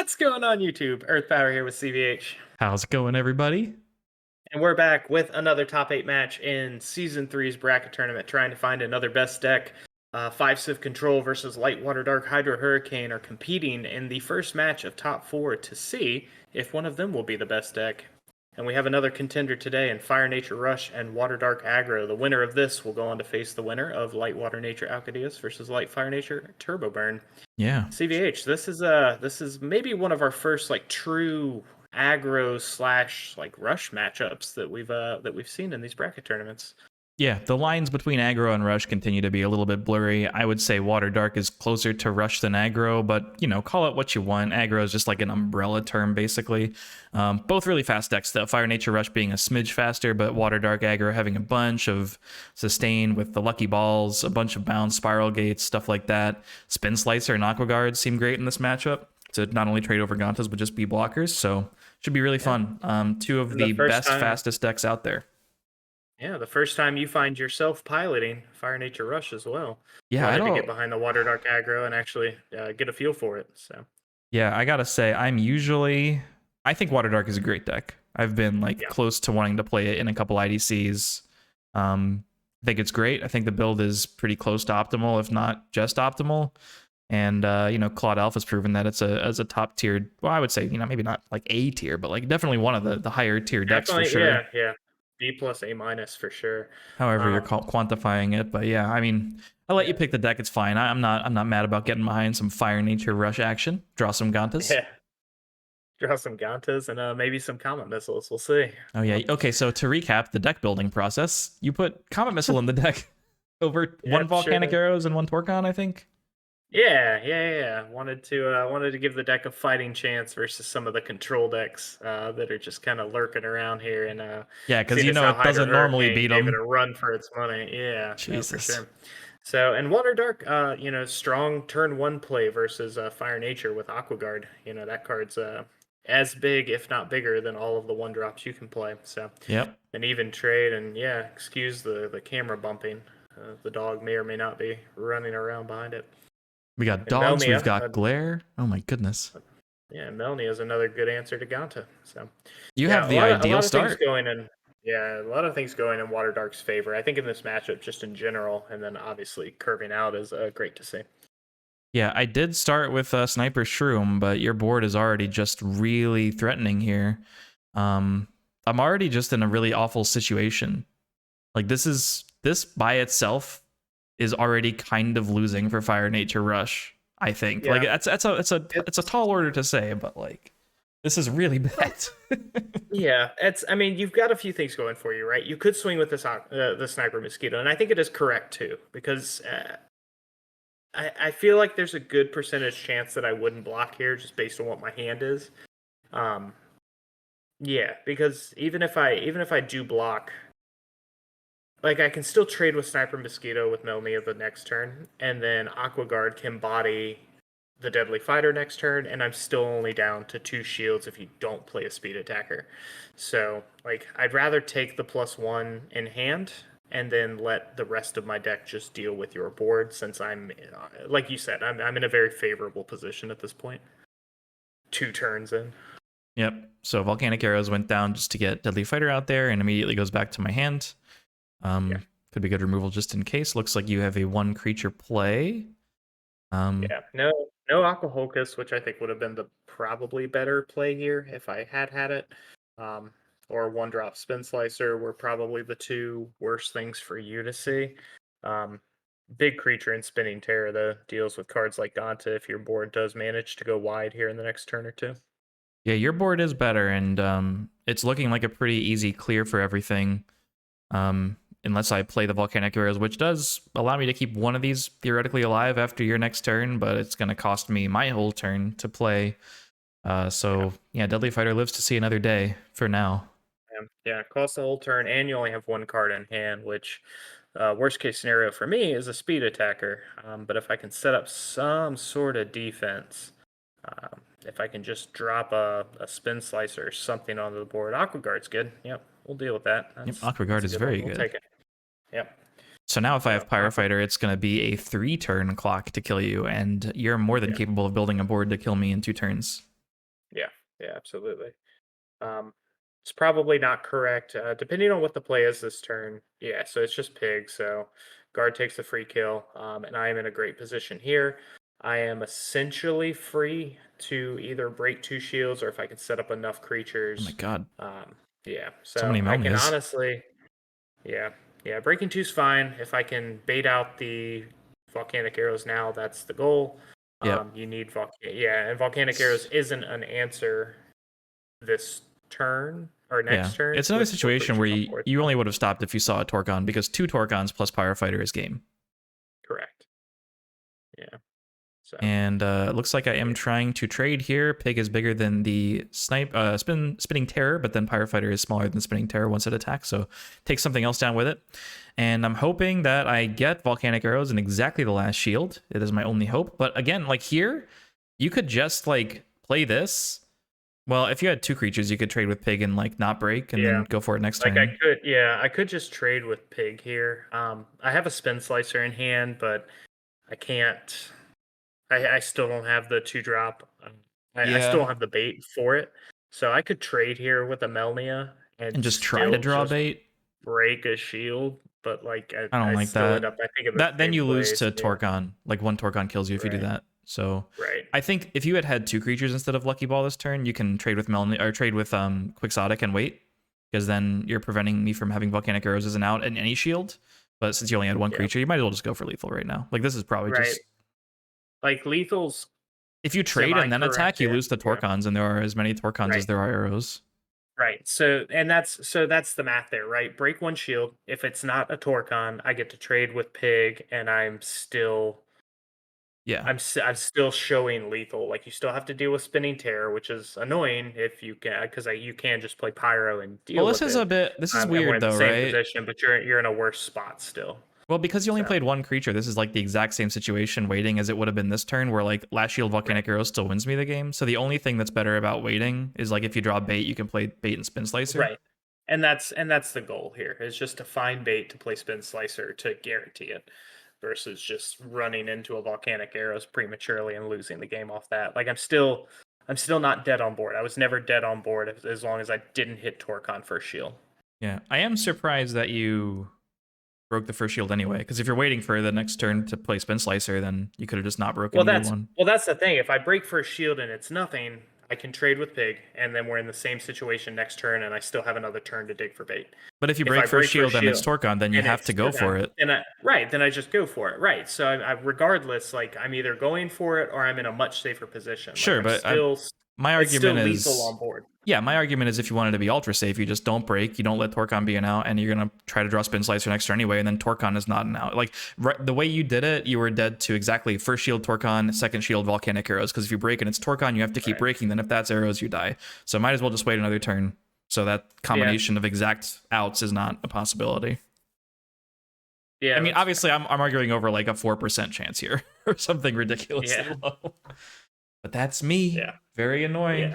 What's going on, YouTube? Earth Power here with CVH. How's it going, everybody? And we're back with another top 8 match in Season 3's bracket tournament, trying to find another best deck. 5 Civ Control versus Light Water Dark Hydro Hurricane are competing in the first match of top 4 to see if one of them will be the best deck. And we have another contender today in Fire Nature Rush and Water Dark Aggro. The winner of this will go on to face the winner of Light Water Nature Alcadius versus Light Fire Nature Turbo Burn. Yeah. CVH, this is maybe one of our first like true aggro slash like rush matchups that we've seen in these bracket tournaments. Yeah, the lines between aggro and rush continue to be a little bit blurry. I would say Water Dark is closer to rush than aggro, but, you know, call it what you want. Aggro is just like an umbrella term, basically. Both really fast decks, though. Fire Nature Rush being a smidge faster, but Water Dark Aggro having a bunch of sustain with the Lucky Balls, a bunch of bounce, Spiral Gates, stuff like that. Spin Slicer and Aqua Guard seem great in this matchup to not only trade over Gantas, but just be blockers, so should be really fun. Two of the best, fastest decks out there. Yeah, the first time you find yourself piloting Fire Nature Rush as well. Yeah, I wanted to get behind the Water Dark Aggro and actually get a feel for it. So yeah, I gotta say, I think Water Dark is a great deck. I've been close to wanting to play it in a couple IDCs. I think it's great. I think the build is pretty close to optimal, if not just optimal. And you know, Claude Alpha's proven that it's a top tiered. Well, I would say, you know, maybe not like A tier, but like definitely one of the higher tier decks for sure. Yeah. B plus A minus for sure. However you're quantifying it, but yeah, I mean, I'll let you pick the deck. It's fine. I'm not mad about getting behind some Fire Nature Rush action. Draw some Gantas. Yeah, draw some Gantas and maybe some Comet Missiles. We'll see. Oh yeah. Okay, so to recap the deck building process, you put Comet Missile in the deck over one Volcanic Arrows and one Torcon, I think. Yeah. Wanted to give the deck a fighting chance versus some of the control decks that are just kind of lurking around here. And yeah, because you know it doesn't normally beat them. Gave it a run for its money. Yeah, Jesus. No, for sure. So, and Water Dark, you know, strong turn 1 play versus Fire Nature with Aqua Guard. You know, that card's as big, if not bigger, than all of the 1-drops you can play. So, yep. An even trade, and yeah, excuse the camera bumping. The dog may or may not be running around behind it. We got dogs, we've got glare. Oh my goodness. Yeah, Melnia is another good answer to Ganta. So you have the ideal start. A lot of things going in Water Dark's favor. I think in this matchup, just in general, and then obviously curving out is great to see. Yeah, I did start with Sniper Shroom, but your board is already just really threatening here. I'm already just in a really awful situation. Like this by itself is already kind of losing for Fire Nature Rush, I think. Yeah. Like it's a tall order to say, but like this is really bad. Yeah, I mean, you've got a few things going for you, right? You could swing with the Sniper Mosquito, and I think it is correct too, because I feel like there's a good percentage chance that I wouldn't block here just based on what my hand is. Yeah, because even if I do block, like, I can still trade with Sniper Mosquito with Melnia the next turn, and then Aqua Guard can body the Deadly Fighter next turn, and I'm still only down to 2 shields if you don't play a speed attacker. So, like, I'd rather take the +1 in hand, and then let the rest of my deck just deal with your board, since I'm, like you said, I'm in a very favorable position at this point. 2 turns in. Yep, so Volcanic Arrows went down just to get Deadly Fighter out there, and immediately goes back to my hand. Could be good removal just in case. Looks like you have a 1 creature play. Yeah, no Aqua Holkus, which I think would have been the probably better play here if I had it. Or 1-drop Spin Slicer were probably the 2 worst things for you to see. Big creature and Spinning Terror though deals with cards like Ganta if your board does manage to go wide here in the next turn or 2. Yeah, your board is better, and it's looking like a pretty easy clear for everything. Unless I play the Volcanic Arrows, which does allow me to keep one of these theoretically alive after your next turn, but it's going to cost me my whole turn to play. So, yeah, Deadly Fighter lives to see another day for now. Yeah, it costs the whole turn, and you only have 1 card in hand, which, worst case scenario for me, is a speed attacker. But if I can set up some sort of defense, if I can just drop a Spin Slicer or something onto the board, Aqua Guard's good. Yep, we'll deal with that. Yep, Aqua Guard is very good. We'll take it. Yep. So now if I have Pyrofighter, it's going to be a 3-turn clock to kill you, and you're more than capable of building a board to kill me in 2 turns. Yeah, absolutely. Um, it's probably not correct, depending on what the play is this turn. Yeah, so it's just pig. So guard takes the free kill, and I am in a great position here. I am essentially free to either break 2 shields or if I can set up enough Oh my creatures. god, Um, yeah, so so many I can Melnias. honestly, yeah, yeah, breaking two's fine. If I can bait out the volcanic arrows now, that's the goal. Yep. You need yeah, and volcanic arrows isn't an answer this turn or Yeah, next turn it's another with 4 situation where creatures on you, board. you So. only would have stopped if you saw a Torgon, because 2 Torgons plus Pyrofighter is game. Correct. Yeah. So And it looks like I am yeah. trying to trade here. Pig is bigger than the spinning terror, but then Pyrofighter is smaller than spinning terror once it attacks, so take something else down with it. And I'm hoping that I get volcanic arrows in exactly the last shield. It is my only hope. But again, like here, you could just like play this. Well, if you had 2 creatures, you could trade with Pig and like not break and then Yeah. go for it next Like turn. I could just trade with pig here. I have a spin slicer in hand, but I can't. I still don't have the 2 drop. I still Yeah. don't have the bait for it, so I could trade here with a Melnia And and just try to still draw just bait. break a shield. But like I don't I like still that. end up I think in the That then same you lose place. to Yeah. Torgon. Like 1 Torgon kills you if you do Right. that. So Right. I think if you had 2 creatures instead of Lucky Ball this turn, you can trade with Melon or trade with Quixotic and wait, because then you're preventing me from having Volcanic Arrows as an out in any shield. But since you only had one Yeah. creature, you might as well just go for lethal right now. Like this is probably Right. just Like lethal's if you trade semi and then correct. attack, you Yeah. lose to Yeah. Torkons, and there are as many Torkons as Right. there are arrows. Right. So that's the math there, right? Break 1 shield. If it's not a Torcon, I get to trade with Pig, and Yeah. I'm still showing lethal. Like you still have to deal with Spinning Terror, which is annoying if you can because you can just play Pyro and Well, deal with it. this is And we're weird in the though, same right? position, but you're in a worse spot still. Well, because you only So played 1 creature, this is like the exact same situation waiting as it would have been this turn, where like last shield right, volcanic arrow still wins me the game. So the only thing that's better about waiting is like if you draw bait, you can play bait and spin slicer. right. And that's the goal here is just to find bait to play Spin Slicer to guarantee it. Versus just running into a volcanic arrows prematurely and losing the game off that. Like I'm still not dead on board. I was never dead on board as long as I didn't hit Torcon first shield. Yeah, I am surprised that you broke the first shield anyway. Because if you're waiting for the next turn to play spin slicer, then you could have just not broken Well, either that's one. well, that's the thing. If I break first shield and it's nothing, I can trade with Pig, and then we're in the same situation next turn, and I still have another turn to dig for bait. But if you If I break first break shield first and it's shield Torkon, then you and have it's to go for Torcon, it. then I just go for it. Right. So regardless, like I'm either going for it or I'm in a much safer position. Like Sure, I'm but still my it's still argument lethal is on board. yeah, my argument is if you wanted to be ultra safe, you just don't break, you don't let Torcon be an out, and you're gonna try to draw spin slicer next turn anyway, and then Torcon is not an out. Like the way you did it, you were dead to exactly first shield Torcon, second shield volcanic arrows. Because if you break and it's Torcon, you have to keep Right. breaking. Then if that's arrows, you die. So might as well just wait another turn. So that Yeah. combination of exact outs is not a possibility. Yeah. I mean, That's obviously, I'm arguing over like a 4% chance here or something ridiculously yeah. low. But that's me. Yeah. Very annoying.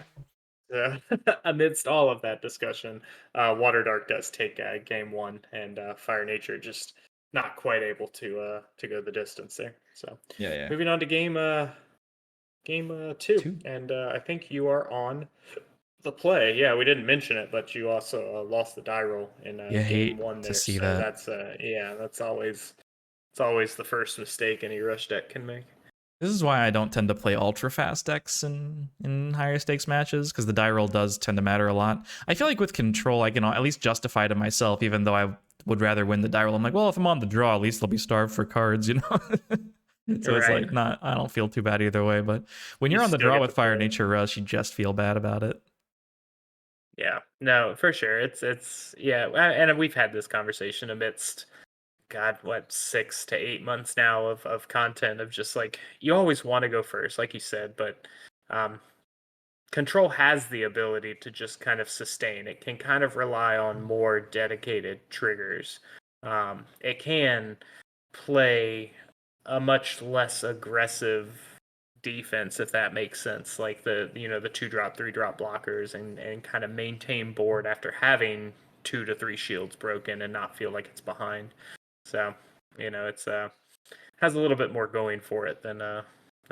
Yeah. Amidst all of that discussion, Water Dark does take game 1, and Fire Nature just not quite able to go the distance there. So Yeah, yeah. moving on to game 2, Two. and I think you are on the play. Yeah, we didn't mention it, but you also lost the die roll in You game hate 1 to there. see So that. that's yeah, that's always it's always the first mistake any rush deck can make. This is why I don't tend to play ultra fast decks in higher stakes matches, because the die roll does tend to matter a lot. I feel like with control, I can at least justify to myself, even though I would rather win the die roll. I'm like, well, if I'm on the draw, at least they'll be starved for cards, you know? So it's Right. like, I don't feel too bad either way. But when You you're on the still draw get with to Fire play. Nature Rush, you just feel bad about it. Yeah, no, for sure. It's yeah, and we've had this conversation amidst God, what 6 to 8 months now of content of just like you always want to go first, like you said, but um, control has the ability to just kind of sustain. It can kind of rely on more dedicated triggers. It can play a much less aggressive defense if that makes sense, like the 2 drop 3 drop blockers and kind of maintain board after having 2 to 3 shields broken and not feel like it's behind. So it's has a little bit more going for it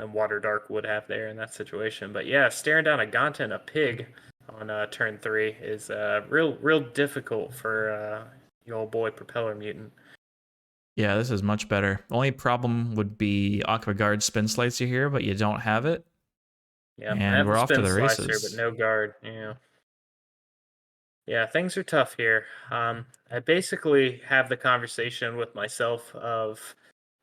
Water Dark would have there in that situation. But yeah, staring down a Ganta and a Pig on turn 3 is real difficult for your old boy Propeller Mutant. Yeah, this is much better. Only problem would be Aqua Guard Spin Slicer here, but you don't have it. Yeah, I And have we're the off to Spin the Slicer, but races. no guard. Yeah. Yeah, things are tough here. I basically have the conversation with myself of,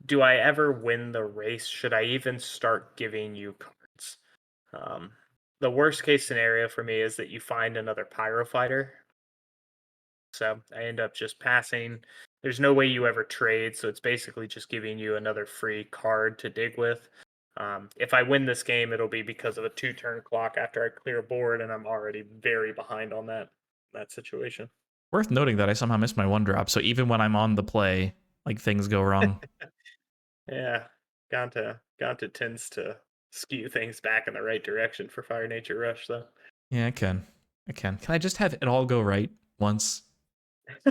do I ever win the race? Should I even start giving you cards? Um, the worst case scenario for me is that you find another Pyro Fighter. So I end up just passing. There's no way you ever trade, so it's basically just giving you another free card to dig with. If I win this game, it'll be because of a 2-turn clock after I clear a board, and I'm already very behind on that situation. Worth noting that I somehow missed my 1-drop, so even when I'm on the play, like things go wrong. Yeah, Ganta tends to skew things back in the right direction for Fire Nature Rush, though. Yeah, I can. Can I just have it all go right once?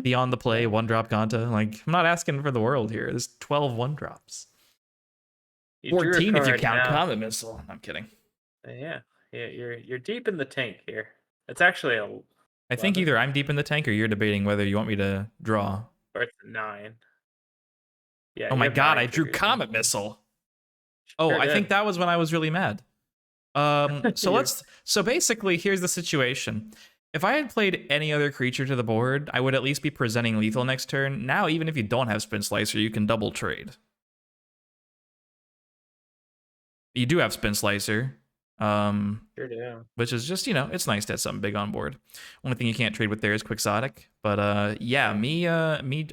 Be on the play, Yeah, 1-drop Ganta. Like, I'm not asking for the world here. There's 12 1-drops. you drew a 14 if you card count now. Comet Missile. I'm kidding. Yeah, you're deep in the tank here. It's actually a I think 11 either I'm deep in the tank or you're debating whether you want me to draw. or it's a 9. Yeah, Oh you my have god, 9 I drew triggers in Comet hand. Missile. Oh, Sure I think did. that was when I was really mad. You So basically here's the situation. If I had played any other creature to the board, I would at least be presenting lethal next turn. Now, even if you don't have Spin Slicer, you can double trade. You do have Spin Slicer, sure do. which is just, it's nice to have something big on board. Only thing you can't trade with there is Quixotic. But yeah,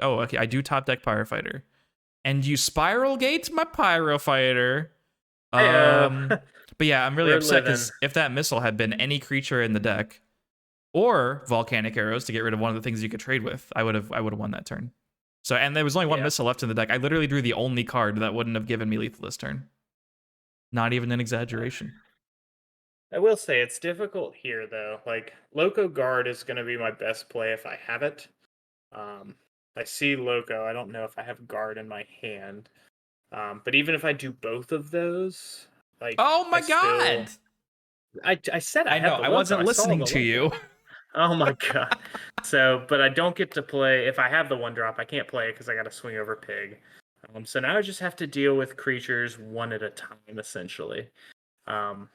oh, okay, I do top deck Pyro Fighter. And you Spiral Gate my Pyro Fighter. Hey, But yeah, I'm really we're upset living. because if that missile had been any creature in the deck, or volcanic arrows to get rid of one of the things you could trade with, I would have won that turn. So, and there was only one Yeah, missile left in the deck. I literally drew the only card that wouldn't have given me lethal this turn. Not even an exaggeration. I will say it's difficult here though. Like Loco Guard is going to be my best play if I have it. Um, I see Loco. I don't know if I have Guard in my hand. But even if I do both of those, like Oh my god! I said I I know, had the I Loco. wasn't I saw listening the to Loco. you. Oh my god. So, but I don't get to play if I have the 1-drop. I can't play it because I got to swing over Pig. So now I just have to deal with creatures one at a time, essentially, um,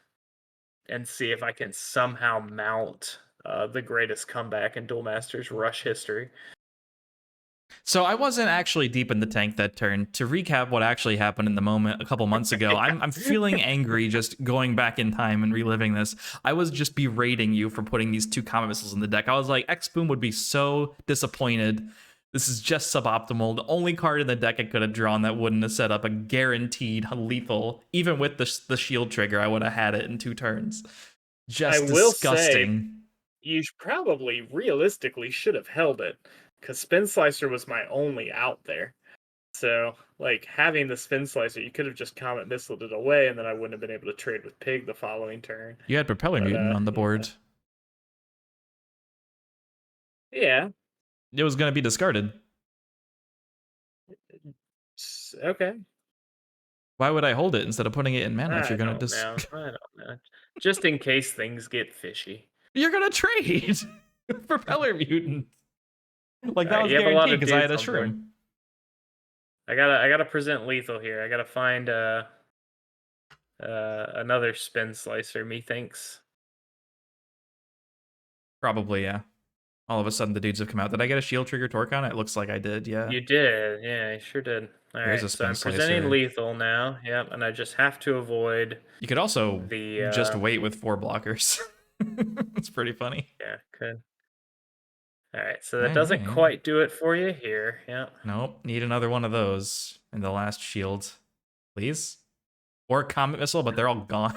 and see if I can somehow mount the greatest comeback in Duel Masters Rush history. So I wasn't actually deep in the tank that turn. To recap what actually happened in the moment a couple months ago, I'm feeling angry just going back in time and reliving this. I was just berating you for putting these 2 Comet Missiles in the deck. I was like, X-Boom would be so disappointed. This is just suboptimal. The only card in the deck I could have drawn that wouldn't have set up a guaranteed lethal, even with the shield trigger, I would have had it in 2 turns. I Just will say disgusting. you probably realistically should have held it because Spin Slicer was my only out there. So, like, having the Spin Slicer, you could have just Comet Missiled it away, and then I wouldn't have been able to trade with Pig the following turn. You had Propeller But, Mutant on the yeah. board. Yeah. It was going to be discarded. Okay. Why would I hold it instead of putting it in mana if I you're gonna don't know. I don't know. Just in case things get fishy. you're gonna trade Propeller Mutant? Like that Alright, was you have a lot guaranteed of because I had dudes a on board. shroom. I gotta present lethal here. I gotta find another Spin Slicer, methinks. Probably, yeah. All of a sudden the dudes have come out. Did I get a shield trigger torque on it? It looks like I did, yeah. You did, yeah, you sure did. There's a Alright, so Spin I'm presenting Slicer. lethal now. Yep, and I just have to avoid You could also the just wait with 4 blockers. It's pretty funny. yeah, good. Alright, so that Yeah, doesn't yeah. quite do it for you here. Yep. Nope, need another one of those in the last shield. Please? Or Comet Missile, but they're all gone.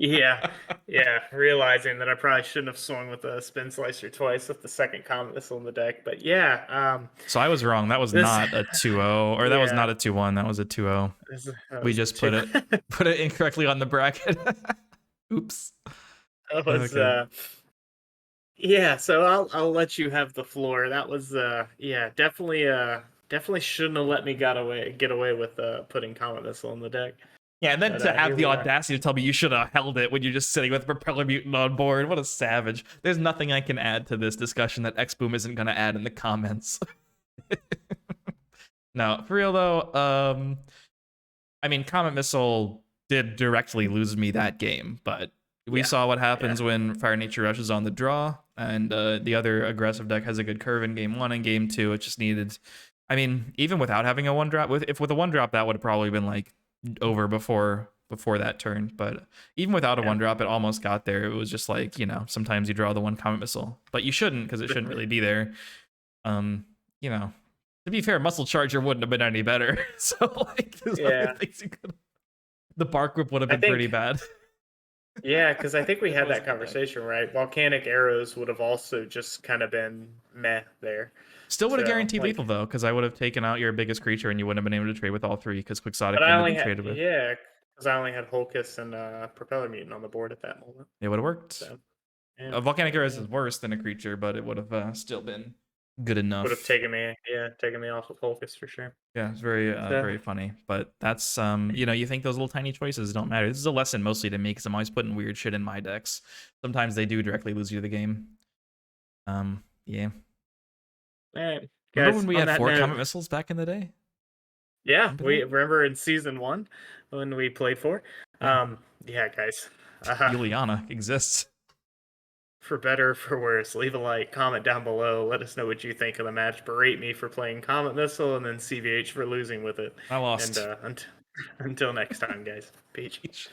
Yeah, yeah. Realizing that I probably shouldn't have swung with a Spin Slicer twice with the second Comet Missile in the deck. But yeah, So I was wrong. That was this not a 2-0, or that was yeah, not a 2-1. That was a 2-0. that We was a just put two. it incorrectly on the bracket. Oops. That was Okay. yeah. So I'll let you have the floor. That was yeah, definitely shouldn't have let me get away with putting Comet Missile in the deck. Yeah, and then But to have here the we are. audacity to tell me you should have held it when you're just sitting with Propeller Mutant on board. What a savage. There's nothing I can add to this discussion that X-Boom isn't going to add in the comments. No, for real though, I mean, Comet Missile did directly lose me that game, but we saw what happens when Fire Nature Rush is on the draw, and the other aggressive deck has a good curve in game 1 and game 2. It just needed, I mean, even without having a 1-drop, with a 1-drop, that would have probably been like over before that turn. But even without a 1-drop, it almost got there. It was just like, you know, sometimes you draw the 1 Comet Missile, but you shouldn't, because it shouldn't really be there. You know, to be fair, Muscle Charger wouldn't have been any better. So like, there's other things you could. The Bark Whip would have been pretty bad. Yeah, because I think we had that conversation, right? Volcanic Arrows would have also just kind of been meh there. Still would have guaranteed lethal though, because I would have taken out your biggest creature and you wouldn't have been able to trade with all 3 because Quixotic But I wouldn't only have been had traded with. because I only had Holkus and Propeller Mutant on the board at that moment. It would have worked. So, Volcanic Arrows is worse than a creature, but it would have still been good enough. Would have taken me off of Holkus for sure. Yeah, it's very very funny. But that's you know, you think those little tiny choices don't matter. This is a lesson mostly to me because I'm always putting weird shit in my decks. Sometimes they do directly lose you the game. Yeah. All right. Remember when we had 4 Comet Missiles back in the day? Yeah, we remember in season 1 when we played 4. Yeah, guys. Juliana exists. For better or for worse, leave a like, comment down below. Let us know what you think of the match. Berate me for playing Comet Missile and then CVH for losing with it. I lost. And until next time, guys. Peach.